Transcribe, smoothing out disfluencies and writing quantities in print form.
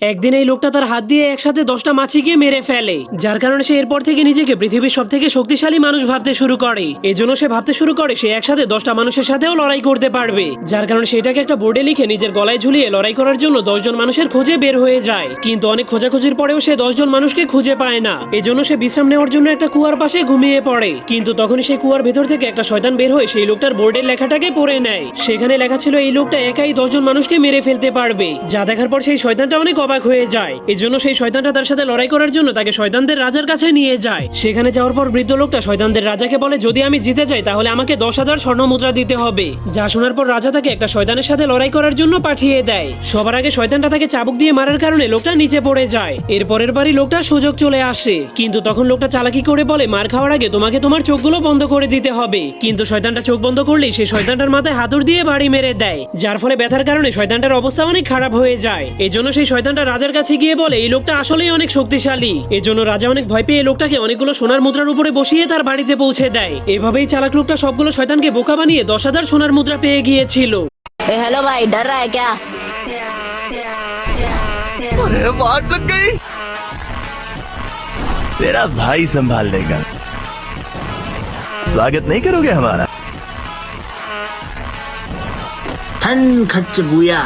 একদিন এই লোকটা তার হাত দিয়ে একসাথে 10টা মাছিকে মেরে ফেলে, যার কারণে সে এরপর থেকে নিজেকে পৃথিবীর সব থেকে শক্তিশালী মানুষ ভাবতে শুরু করে। এজন্য সে ভাবতে শুরু করে সে একসাথে 10টা মানুষের সাথেও লড়াই করতে পারবে, যার কারণে সেটাকে একটা বোর্ডে লিখে নিজের গলায় ঝুলিয়ে লড়াই করার জন্য 10 জন মানুষের খোঁজে বের হয়ে যায়। কিন্তু অনেক খোঁজাখুঁজির পরেও সে 10 জন মানুষকে খুঁজে পায় না। এজন্য সে বিশ্রাম নেওয়ার জন্য একটা কুয়ার পাশে ঘুমিয়ে পড়ে। কিন্তু তখন সেই কুয়ার ভেতর থেকে একটা শয়তান বের হয়ে সেই লোকটার বোর্ডের লেখাটাকে পড়ে নেয়। সেখানে লেখা ছিল এই লোকটা একাই 10 জন মানুষকে মেরে ফেলতে পারবে। যা দেখার পর সেই শয়তানটা অনেক অবাক হয়ে যায়। এজন্য সেই শয়তানটা তার সাথে লড়াই করার জন্য তাকে শয়তানদের রাজার কাছে নিয়ে যায়। সেখানে যাওয়ার পর বৃদ্ধ লোকটা শয়তানদের রাজাকে বলে, যদি আমি জিতে যাই তাহলে আমাকে 10,000 স্বর্ণ মুদ্রা দিতে হবে। যা শোনার পর রাজা তাকে একটা শয়তানের সাথে লড়াই করার জন্য পাঠিয়ে দেয়। সবার আগে শয়তানটা তাকে চাবুক দিয়ে মারার কারণে লোকটা নিচে পড়ে যায়। এরপরের বারই লোকটার সুযোগ চলে আসে, কিন্তু তখন লোকটা চালাকি করে বলে, মার খাওয়ার আগে তোমাকে তোমার চোখগুলো বন্ধ করে দিতে হবে। কিন্তু শয়তানটা চোখ বন্ধ করলেই সেই শয়তানটার মাথায় হাতুড় দিয়ে বাড়ি মেরে দেয়, যার ফলে ব্যথার কারণে শয়তানটার অবস্থা অনেক খারাপ হয়ে যায়। এজন্য সেই শয়তানটা রাজার কাছে গিয়ে বলে এই লোকটা আসলেই অনেক শক্তিশালী। এজন্য রাজা অনেক ভয় পেয়ে লোকটাকে অনেকগুলো সোনার মুদ্রার উপরে বসিয়ে তার বাড়িতে পৌঁছে দেয়। এভাবেই চালাক লোকটা সবগুলো শয়তানকে বোকা বানিয়ে 10,000 সোনার মুদ্রা পেয়ে গিয়েছিল। हेलो भाई, डर रहा है क्या? अरे वाट लग गई। तेरा भाई संभाल लेगा। स्वागत नहीं करोगे हमारा? हन खच्च बुया।